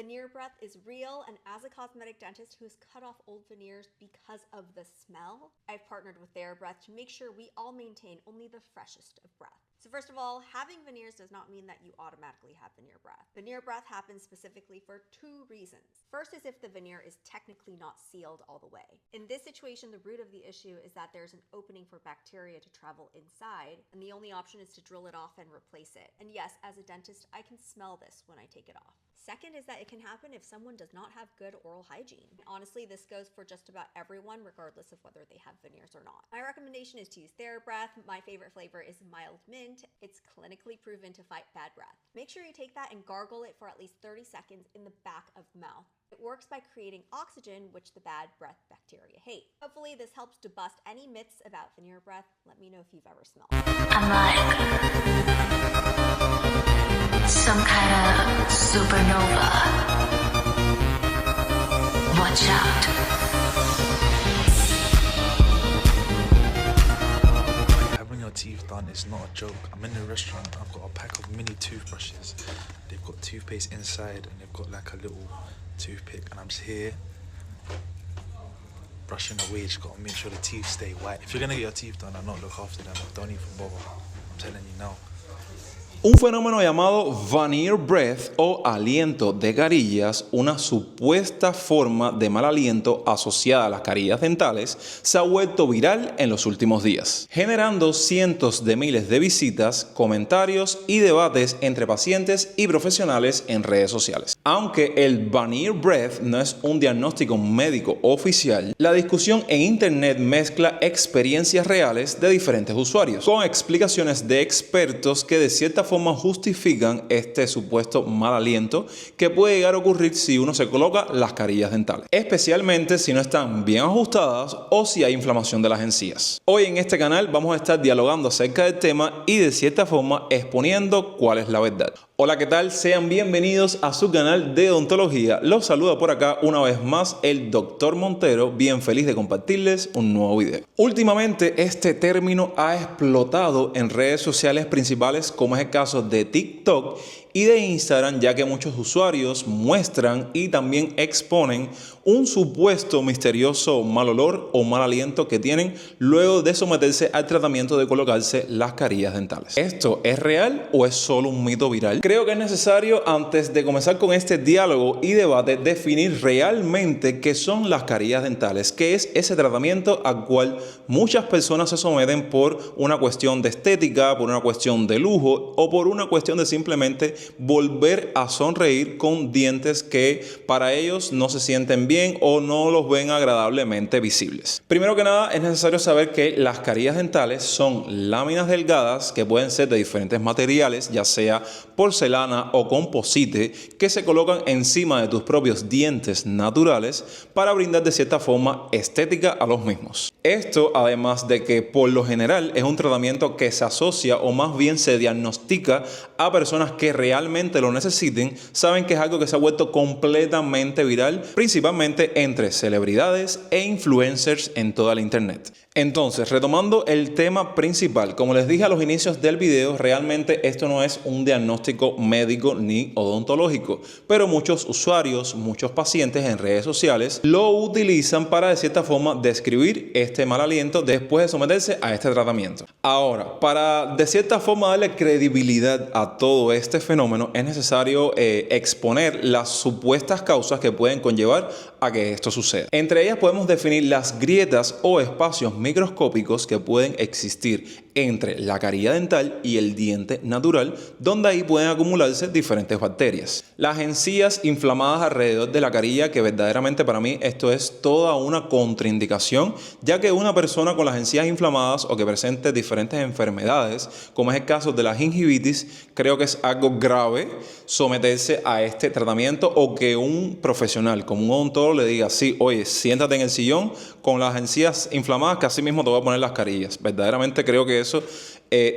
Veneer breath is real, and as a cosmetic dentist who has cut off old veneers because of the smell, I've partnered with TheraBreath to make sure we all maintain only the freshest of breath. So first of all, having veneers does not mean that you automatically have veneer breath. Veneer breath happens specifically for two reasons. First is if the veneer is technically not sealed all the way. In this situation, the root of the issue is that there's an opening for bacteria to travel inside, and the only option is to drill it off and replace it. And yes, as a dentist, I can smell this when I take it off. Second is that it can happen if someone does not have good oral hygiene. Honestly, this goes for just about everyone, regardless of whether they have veneers or not. My recommendation is to use TheraBreath. My favorite flavor is mild mint. It's clinically proven to fight bad breath. Make sure you take that and gargle it for at least 30 seconds in the back of the mouth. It works by creating oxygen, which the bad breath bacteria hate. Hopefully this helps to bust any myths about veneer breath. Let me know if you've ever smelled it. I'm like some kind of supernova. Watch out. Having your teeth done is not a joke. I'm in the restaurant, I've got a pack of mini toothbrushes. They've got toothpaste inside and they've got like a little toothpick, and I'm just here brushing away. Just gotta make sure the teeth stay white. If you're gonna get your teeth done and not look after them, don't even bother. I'm telling you now. Un fenómeno llamado veneer breath o aliento de carillas, una supuesta forma de mal aliento asociada a las carillas dentales, se ha vuelto viral en los últimos días, generando cientos de miles de visitas, comentarios y debates entre pacientes y profesionales en redes sociales. Aunque el veneer breath no es un diagnóstico médico oficial, la discusión en internet mezcla experiencias reales de diferentes usuarios, con explicaciones de expertos que de cierta forma justifican este supuesto mal aliento que puede llegar a ocurrir si uno se coloca las carillas dentales, especialmente si no están bien ajustadas o si hay inflamación de las encías. Hoy en este canal vamos a estar dialogando acerca del tema y de cierta forma exponiendo cuál es la verdad. Hola, ¿qué tal? Sean bienvenidos a su canal de odontología. Los saluda por acá una vez más el Dr. Montero, bien feliz de compartirles un nuevo video. Últimamente este término ha explotado en redes sociales principales, como es el caso de TikTok y de Instagram, ya que muchos usuarios muestran y también exponen un supuesto misterioso mal olor o mal aliento que tienen luego de someterse al tratamiento de colocarse las carillas dentales. ¿Esto es real o es solo un mito viral? Creo que es necesario, antes de comenzar con este diálogo y debate, definir realmente qué son las carillas dentales, qué es ese tratamiento al cual muchas personas se someten por una cuestión de estética, por una cuestión de lujo o por una cuestión de simplemente volver a sonreír con dientes que para ellos no se sienten bien o no los ven agradablemente visibles. Primero que nada, es necesario saber que las carillas dentales son láminas delgadas que pueden ser de diferentes materiales, ya sea porcelana o composite, que se colocan encima de tus propios dientes naturales para brindar de cierta forma estética a los mismos. Esto, además de que por lo general es un tratamiento que se asocia o más bien se diagnostica a personas que realmente lo necesiten, saben que es algo que se ha vuelto completamente viral, principalmente entre celebridades e influencers en toda la internet. Entonces, retomando el tema principal, como les dije a los inicios del video, realmente esto no es un diagnóstico médico ni odontológico, pero muchos usuarios, muchos pacientes en redes sociales lo utilizan para de cierta forma describir este mal aliento después de someterse a este tratamiento. Ahora, para de cierta forma darle credibilidad a todo este fenómeno, es necesario exponer las supuestas causas que pueden conllevar a que esto suceda. Entre ellas podemos definir las grietas o espacios microscópicos que pueden existir entre la carilla dental y el diente natural, donde ahí pueden acumularse diferentes bacterias. Las encías inflamadas alrededor de la carilla, que verdaderamente para mí esto es toda una contraindicación, ya que una persona con las encías inflamadas o que presente diferentes enfermedades, como es el caso de la gingivitis, creo que es algo grave someterse a este tratamiento, o que un profesional como un odontólogo le diga, sí, oye, siéntate en el sillón con las encías inflamadas que así mismo te voy a poner las carillas. Verdaderamente creo que eso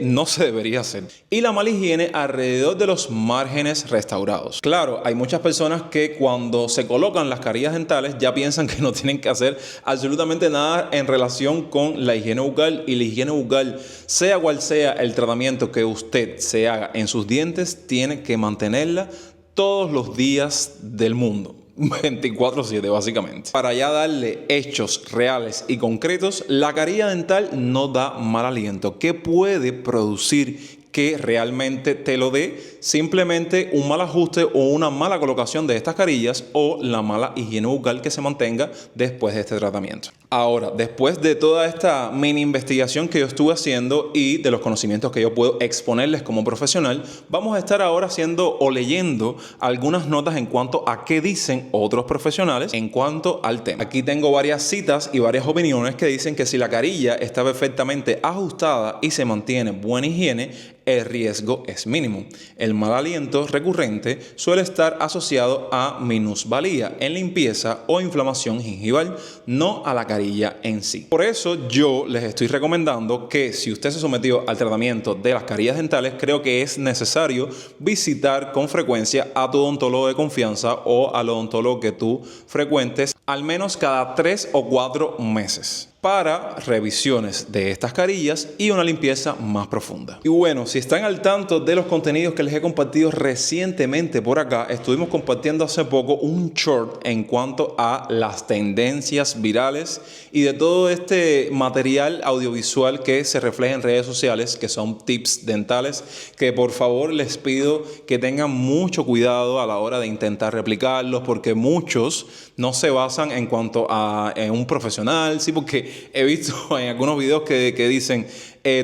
no se debería hacer. Y la mala higiene alrededor de los márgenes restaurados. Claro, hay muchas personas que cuando se colocan las carillas dentales ya piensan que no tienen que hacer absolutamente nada en relación con la higiene bucal, y la higiene bucal, sea cual sea el tratamiento que usted se haga en sus dientes, tiene que mantenerla todos los días del mundo. 24/7 básicamente. Para ya darle hechos reales y concretos, la carilla dental no da mal aliento. ¿Qué puede producir que realmente te lo dé? Simplemente un mal ajuste o una mala colocación de estas carillas o la mala higiene bucal que se mantenga después de este tratamiento. Ahora, después de toda esta mini investigación que yo estuve haciendo y de los conocimientos que yo puedo exponerles como profesional, vamos a estar ahora haciendo o leyendo algunas notas en cuanto a qué dicen otros profesionales en cuanto al tema. Aquí tengo varias citas y varias opiniones que dicen que si la carilla está perfectamente ajustada y se mantiene buena higiene, el riesgo es mínimo. El mal aliento recurrente suele estar asociado a minusvalía en limpieza o inflamación gingival, no a la carilla en sí. Por eso yo les estoy recomendando que si usted se sometió al tratamiento de las carillas dentales, creo que es necesario visitar con frecuencia a tu odontólogo de confianza o al odontólogo que tú frecuentes al menos cada 3 o 4 meses para revisiones de estas carillas y una limpieza más profunda. Y bueno, si están al tanto de los contenidos que les he compartido recientemente por acá, estuvimos compartiendo hace poco un short en cuanto a las tendencias virales y de todo este material audiovisual que se refleja en redes sociales, que son tips dentales, que por favor les pido que tengan mucho cuidado a la hora de intentar replicarlos, porque muchos no se basan en cuanto a un profesional, sí, porque he visto en algunos videos que dicen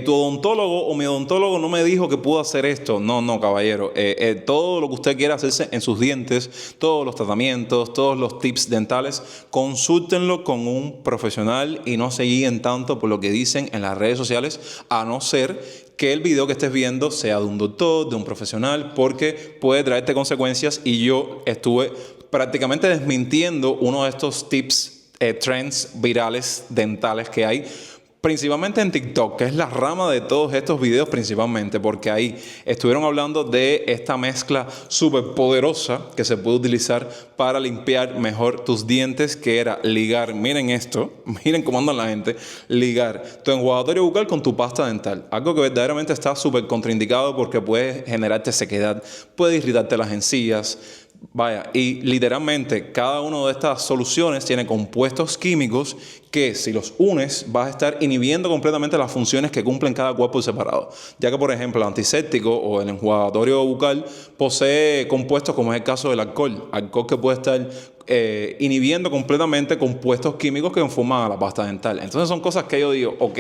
tu odontólogo o mi odontólogo no me dijo que puedo hacer esto. No, caballero. Todo lo que usted quiera hacerse en sus dientes, todos los tratamientos, todos los tips dentales, consúltenlo con un profesional y no se guíen tanto por lo que dicen en las redes sociales, a no ser que el video que estés viendo sea de un doctor, de un profesional, porque puede traerte consecuencias. Y yo estuve prácticamente desmintiendo uno de estos tips trends virales dentales que hay, principalmente en TikTok, que es la rama de todos estos videos principalmente, porque ahí estuvieron hablando de esta mezcla súper poderosa que se puede utilizar para limpiar mejor tus dientes, que era ligar, miren esto, miren cómo anda la gente, ligar tu enjuagatorio bucal con tu pasta dental, algo que verdaderamente está súper contraindicado porque puede generarte sequedad, puede irritarte las encías. Vaya, y literalmente cada una de estas soluciones tiene compuestos químicos que si los unes vas a estar inhibiendo completamente las funciones que cumplen cada cuerpo separado. Ya que por ejemplo el antiséptico o el enjuagatorio bucal posee compuestos como es el caso del alcohol que puede estar inhibiendo completamente compuestos químicos que conforman a la pasta dental. Entonces son cosas que yo digo, ok,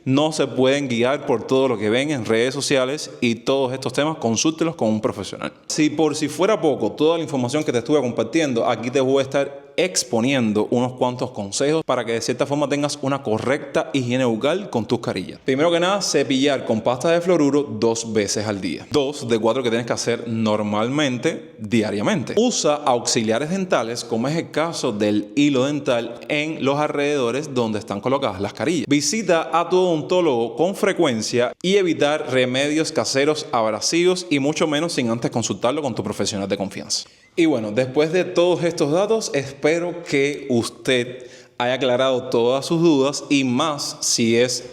no se pueden guiar por todo lo que ven en redes sociales, y todos estos temas consúltelos con un profesional. Si por si fuera poco toda la información que te estuve compartiendo, aquí te voy a estar exponiendo unos cuantos consejos para que de cierta forma tengas una correcta higiene bucal con tus carillas. Primero que nada, cepillar con pasta de fluoruro 2 veces al día. 2 de 4 que tienes que hacer normalmente, diariamente. Usa auxiliares dentales, como es el caso del hilo dental, en los alrededores donde están colocadas las carillas. Visita a tu odontólogo con frecuencia y evitar remedios caseros abrasivos, y mucho menos sin antes consultarlo con tu profesional de confianza. Y bueno, después de todos estos datos, espero que usted haya aclarado todas sus dudas, y más si es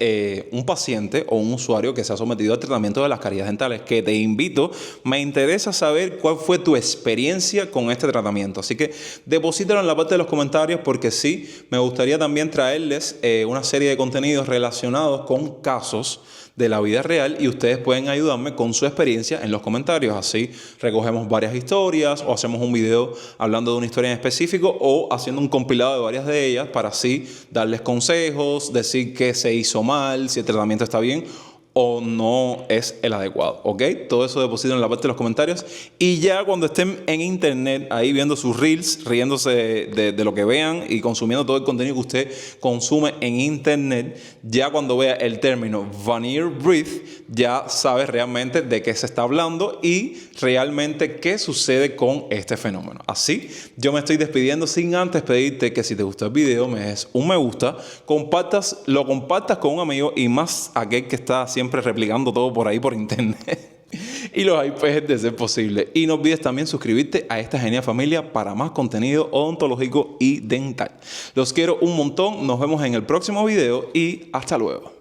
un paciente o un usuario que se ha sometido al tratamiento de las carillas dentales, que te invito, me interesa saber cuál fue tu experiencia con este tratamiento. Así que deposítalo en la parte de los comentarios, porque sí, me gustaría también traerles una serie de contenidos relacionados con casos de la vida real, y ustedes pueden ayudarme con su experiencia en los comentarios. Así recogemos varias historias o hacemos un video hablando de una historia en específico, o haciendo un compilado de varias de ellas para así darles consejos, decir qué se hizo mal, si el tratamiento está bien o no es el adecuado, ¿ok? Todo eso depositen en la parte de los comentarios, y ya cuando estén en internet ahí viendo sus reels, riéndose de lo que vean y consumiendo todo el contenido que usted consume en internet, ya cuando vea el término veneer breath, ya sabes realmente de qué se está hablando y realmente qué sucede con este fenómeno. Así, yo me estoy despidiendo sin antes pedirte que si te gustó el video me des un me gusta, lo compartas con un amigo, y más aquel que está siempre replicando todo por ahí por internet y los iPads de ser posible. Y no olvides también suscribirte a esta genial familia para más contenido odontológico y dental. Los quiero un montón, nos vemos en el próximo video y hasta luego.